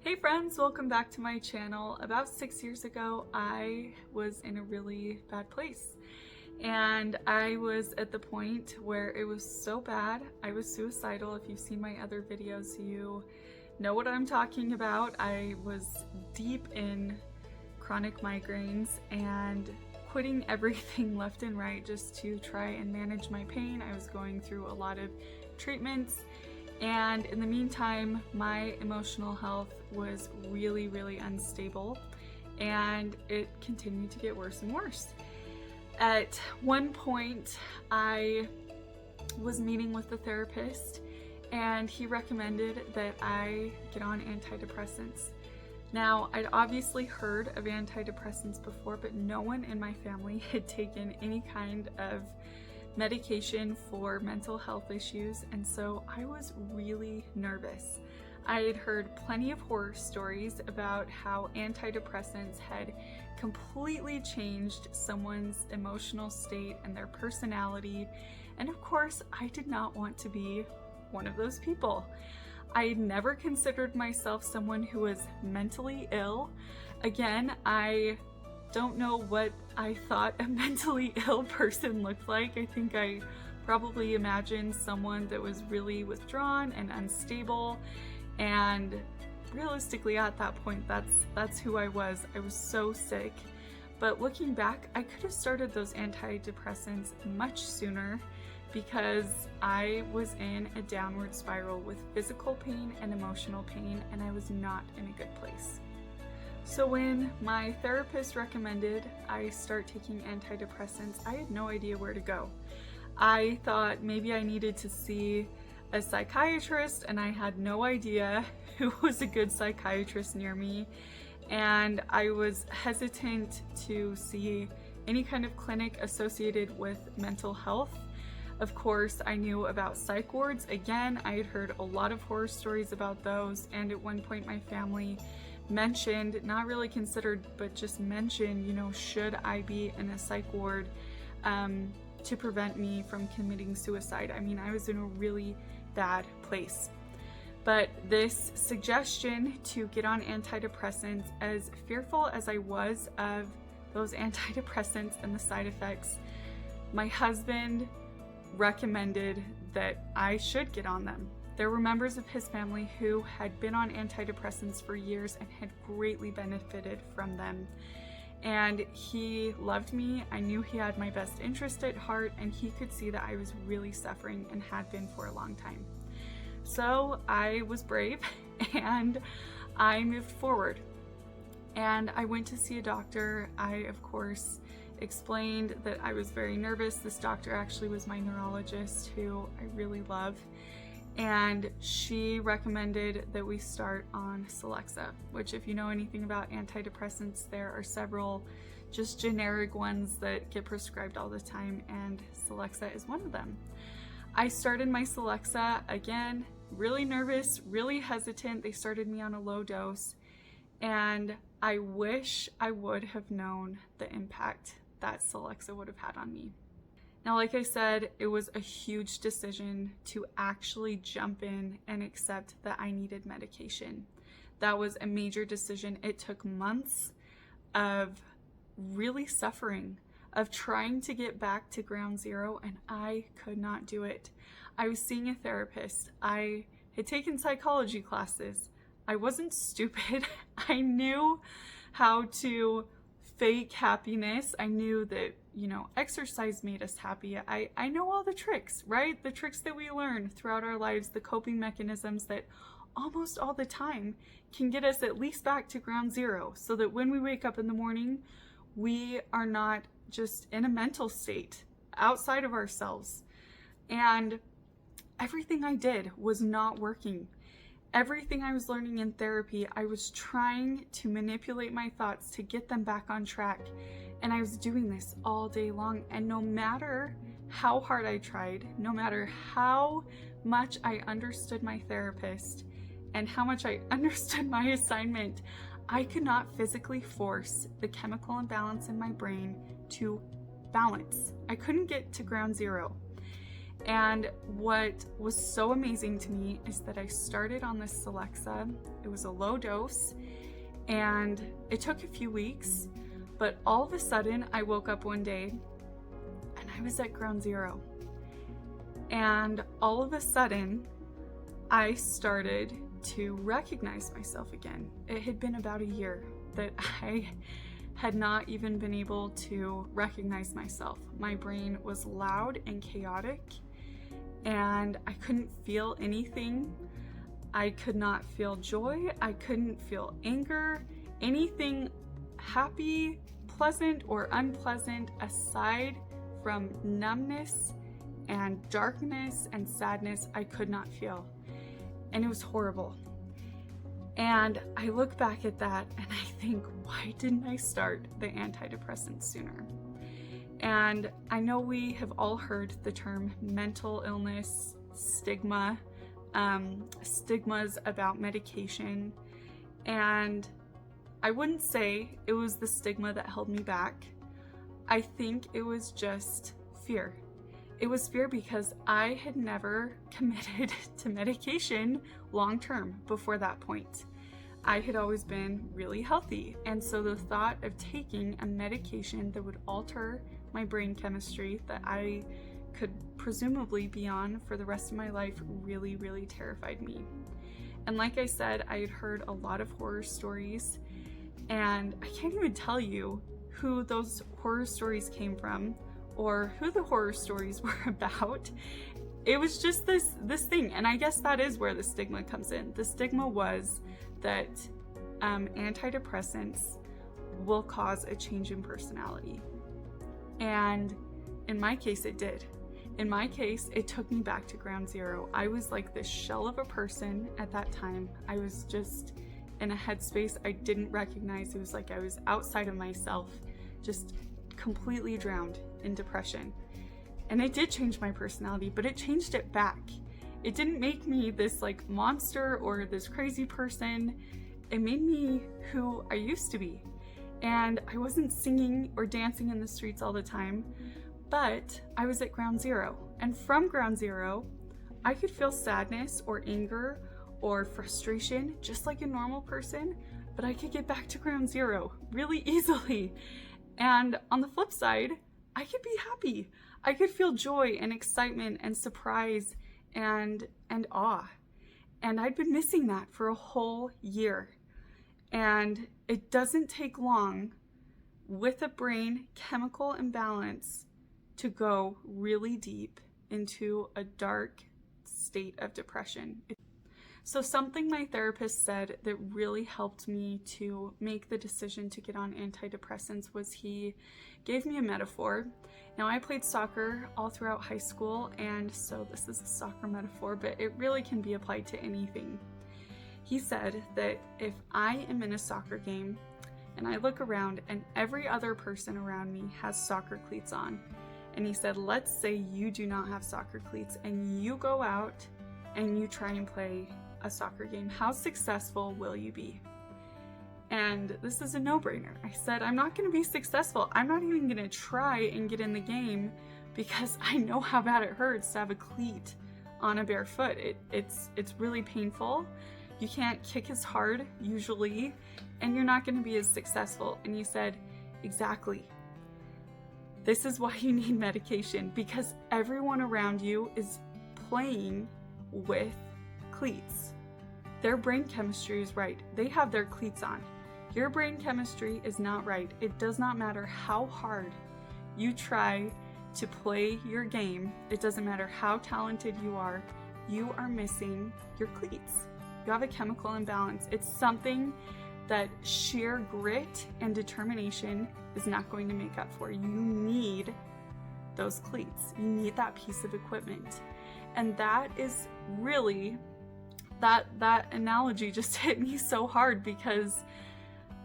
Hey friends, welcome back to my channel. About 6 years ago, I was in a really bad place. And I was at the point where it was so bad, I was suicidal. If you've seen my other videos, you know what I'm talking about. I was deep in chronic migraines and quitting everything left and right just to try and manage my pain. I was going through a lot of treatments. And in the meantime, my emotional health was really unstable, and it continued to get worse and worse. At one point, I was meeting with the therapist, and he recommended that I get on antidepressants. Now, I'd obviously heard of antidepressants before, but no one in my family had taken any kind of medication for mental health issues, and so I was really nervous. I had heard plenty of horror stories about how antidepressants had completely changed someone's emotional state and their personality, and of course I did not want to be one of those people. I had never considered myself someone who was mentally ill. Again, I don't know what I thought a mentally ill person looked like. I think I probably imagined someone that was really withdrawn and unstable, and realistically at that point that's who I was. I was so sick. But looking back, I could have started those antidepressants much sooner because I was in a downward spiral with physical pain and emotional pain, and I was not in a good place. So when my therapist recommended I start taking antidepressants, I had no idea where to go. I thought maybe I needed to see a psychiatrist, and I had no idea who was a good psychiatrist near me. And I was hesitant to see any kind of clinic associated with mental health. Of course, I knew about psych wards. Again, I had heard a lot of horror stories about those, and at one point my family mentioned, not really considered, but just mentioned, should I be in a psych ward to prevent me from committing suicide? I mean, I was in a really bad place. But this suggestion to get on antidepressants, as fearful as I was of those antidepressants and the side effects, my husband recommended that I should get on them. There were members of his family who had been on antidepressants for years and had greatly benefited from them. And he loved me. I knew he had my best interest at heart, and he could see that I was really suffering and had been for a long time. So I was brave and I moved forward. And I went to see a doctor. I, of course, explained that I was very nervous. This doctor actually was my neurologist, who I really love. And she recommended that we start on celexa, which, if you know anything about antidepressants, there are several just generic ones that get prescribed all the time, and celexa is one of them. I started my celexa, again, really nervous, really hesitant. They started me on a low dose, and I wish I would have known the impact that celexa would have had on me. Now, like I said, it was a huge decision to actually jump in and accept that I needed medication. That was a major decision. It took months of really suffering, of trying to get back to ground zero, and I could not do it. I was seeing a therapist. I had taken psychology classes. I wasn't stupid. I knew how to fake happiness. I knew that, exercise made us happy. I know all the tricks, right? The tricks that we learn throughout our lives, the coping mechanisms that almost all the time can get us at least back to ground zero, so that when we wake up in the morning, we are not just in a mental state outside of ourselves. And everything I did was not working. Everything I was learning in therapy, I was trying to manipulate my thoughts to get them back on track. And I was doing this all day long. And no matter how hard I tried, no matter how much I understood my therapist and how much I understood my assignment, I could not physically force the chemical imbalance in my brain to balance. I couldn't get to ground zero. And what was so amazing to me is that I started on this celexa. It was a low dose, and it took a few weeks, but all of a sudden I woke up one day and I was at ground zero. And all of a sudden I started to recognize myself again. It had been about a year that I had not even been able to recognize myself. My brain was loud and chaotic, and I couldn't feel anything. I could not feel joy. I couldn't feel anger, anything happy, pleasant, or unpleasant aside from numbness and darkness and sadness. I could not feel. And it was horrible. And I look back at that and I think, why didn't I start the antidepressants sooner? And I know we have all heard the term mental illness, stigma, stigmas about medication. And I wouldn't say it was the stigma that held me back. I think it was just fear. It was fear because I had never committed to medication long term before that point. I had always been really healthy, and so the thought of taking a medication that would alter my brain chemistry that I could presumably be on for the rest of my life really, really terrified me. And like I said, I had heard a lot of horror stories, and I can't even tell you who those horror stories came from or who the horror stories were about. It was just this thing, and I guess that is where the stigma comes in. The stigma was that antidepressants will cause a change in personality. And in my case, it did. In my case, it took me back to ground zero. I was like this shell of a person at that time. I was just in a headspace I didn't recognize. It was like I was outside of myself, just completely drowned in depression. And it did change my personality, but it changed it back. It didn't make me this like monster or this crazy person. It made me who I used to be. And I wasn't singing or dancing in the streets all the time, but I was at ground zero. And from ground zero, I could feel sadness or anger or frustration just like a normal person, but I could get back to ground zero really easily. And on the flip side, I could be happy. I could feel joy and excitement and surprise and awe. And I'd been missing that for a whole year. And it doesn't take long with a brain chemical imbalance to go really deep into a dark state of depression. So something my therapist said that really helped me to make the decision to get on antidepressants was he gave me a metaphor. Now, I played soccer all throughout high school, and so this is a soccer metaphor, but it really can be applied to anything. He said that if I am in a soccer game and I look around and every other person around me has soccer cleats on, and he said, let's say you do not have soccer cleats and you go out and you try and play a soccer game, how successful will you be? And this is a no-brainer. I said, I'm not going to be successful. I'm not even going to try and get in the game because I know how bad it hurts to have a cleat on a bare foot. It's really painful. You can't kick as hard usually, and you're not going to be as successful. And he said, exactly. This is why you need medication, because everyone around you is playing with cleats. Their brain chemistry is right. They have their cleats on. Your brain chemistry is not right. It does not matter how hard you try to play your game. It doesn't matter how talented you are missing your cleats. You have a chemical imbalance. It's something that sheer grit and determination is not going to make up for. You need those cleats. You need that piece of equipment. And that is really, that analogy just hit me so hard because,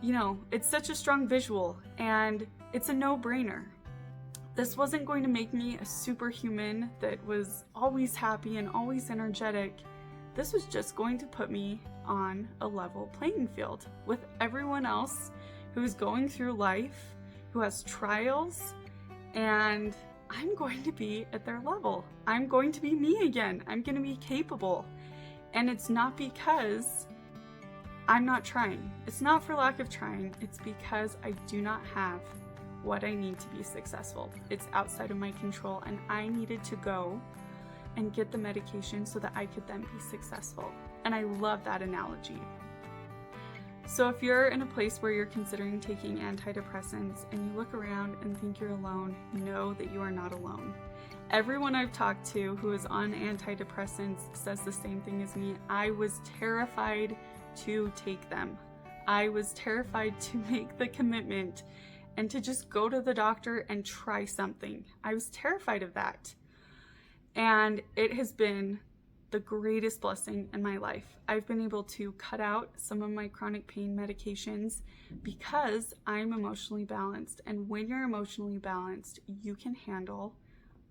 you know, it's such a strong visual and it's a no-brainer. This wasn't going to make me a superhuman that was always happy and always energetic. This was just going to put me on a level playing field with everyone else who's going through life, who has trials, and I'm going to be at their level. I'm going to be me again. I'm going to be capable. And it's not because I'm not trying. It's not for lack of trying. It's because I do not have what I need to be successful. It's outside of my control, and I needed to go and get the medication so that I could then be successful. And I love that analogy. So if you're in a place where you're considering taking antidepressants and you look around and think you're alone, know that you are not alone. Everyone I've talked to who is on antidepressants says the same thing as me. I was terrified to take them. I was terrified to make the commitment and to just go to the doctor and try something. I was terrified of that. And it has been the greatest blessing in my life. I've been able to cut out some of my chronic pain medications because I'm emotionally balanced. And when you're emotionally balanced, you can handle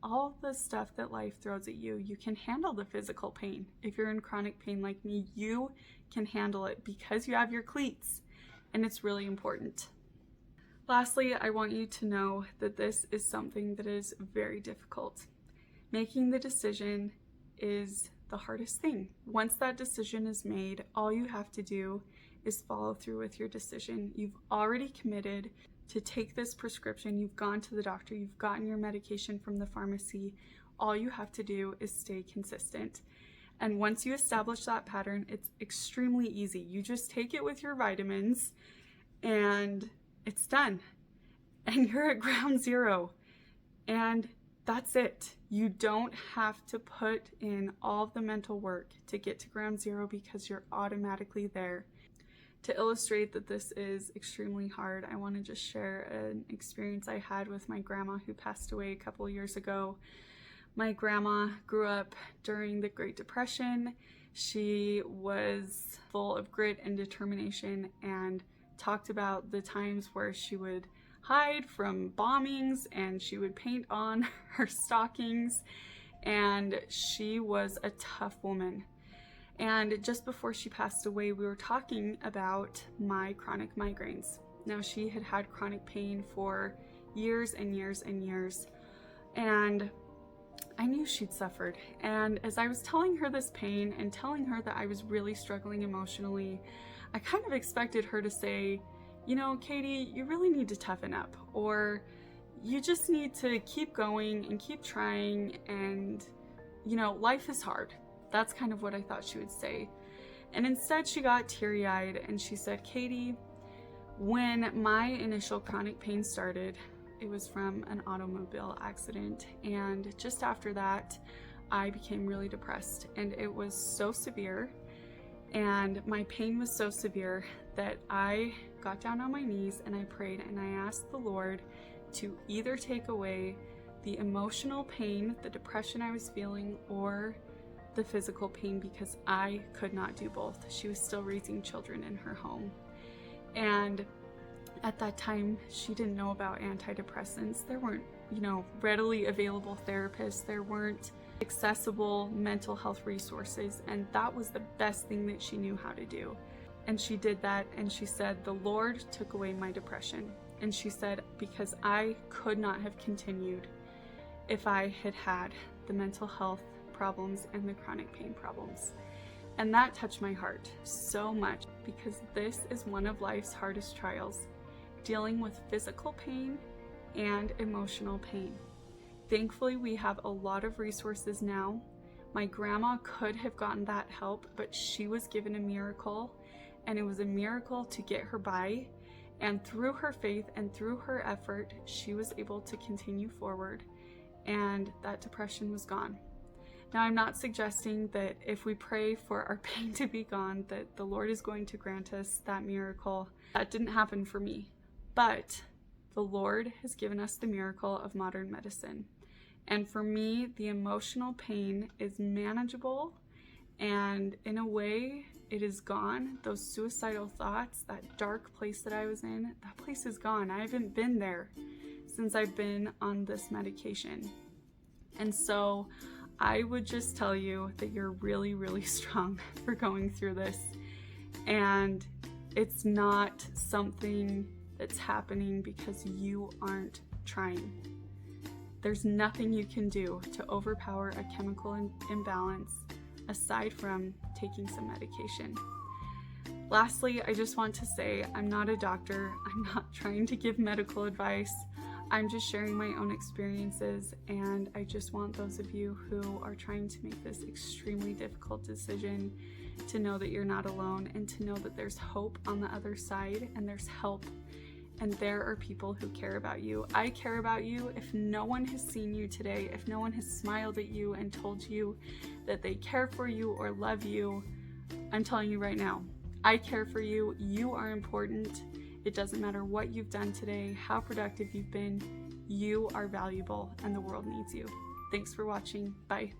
all the stuff that life throws at you. You can handle the physical pain. If you're in chronic pain like me, you can handle it because you have your cleats, and it's really important. Lastly, I want you to know that this is something that is very difficult. Making the decision is the hardest thing. Once that decision is made, all you have to do is follow through with your decision. You've already committed to take this prescription. You've gone to the doctor. You've gotten your medication from the pharmacy. All you have to do is stay consistent. And once you establish that pattern, it's extremely easy. You just take it with your vitamins and it's done. And you're at ground zero. And that's it. You don't have to put in all of the mental work to get to ground zero because you're automatically there. To illustrate that this is extremely hard, I want to just share an experience I had with my grandma who passed away a couple of years ago. My grandma grew up during the Great Depression. She was full of grit and determination and talked about the times where she would hide from bombings and she would paint on her stockings, and she was a tough woman. And just before she passed away, we were talking about my chronic migraines. Now, she had had chronic pain for years and years and years, and I knew she'd suffered. And as I was telling her this pain and telling her that I was really struggling emotionally, I kind of expected her to say, you know, Katie, you really need to toughen up, or you just need to keep going and keep trying, and, you know, life is hard. That's kind of what I thought she would say. And instead she got teary-eyed and she said, Katie, when my initial chronic pain started, it was from an automobile accident. And just after that, I became really depressed, and it was so severe. And my pain was so severe that I got down on my knees and I prayed and I asked the Lord to either take away the emotional pain, the depression I was feeling, or the physical pain, because I could not do both. She was still raising children in her home. And at that time, she didn't know about antidepressants. There weren't, readily available therapists. There weren't accessible mental health resources. And that was the best thing that she knew how to do. And she did that. And she said, the Lord took away my depression. And she said, because I could not have continued if I had had the mental health problems and the chronic pain problems. And that touched my heart so much, because this is one of life's hardest trials, dealing with physical pain and emotional pain. Thankfully, we have a lot of resources now. My grandma could have gotten that help, but she was given a miracle, and it was a miracle to get her by. And through her faith and through her effort, she was able to continue forward, and that depression was gone. Now, I'm not suggesting that if we pray for our pain to be gone, that the Lord is going to grant us that miracle. That didn't happen for me. But the Lord has given us the miracle of modern medicine. And for me, the emotional pain is manageable, and in a way, it is gone. Those suicidal thoughts, that dark place that I was in, that place is gone. I haven't been there since I've been on this medication. And so I would just tell you that you're really, really strong for going through this. And it's not something that's happening because you aren't trying. There's nothing you can do to overpower a chemical imbalance aside from taking some medication. Lastly, I just want to say I'm not a doctor. I'm not trying to give medical advice. I'm just sharing my own experiences, and I just want those of you who are trying to make this extremely difficult decision to know that you're not alone, and to know that there's hope on the other side, and there's help, and there are people who care about you. I care about you. If no one has seen you today, if no one has smiled at you and told you that they care for you or love you, I'm telling you right now, I care for you. You are important. It doesn't matter what you've done today, how productive you've been. You are valuable, and the world needs you. Thanks for watching. Bye.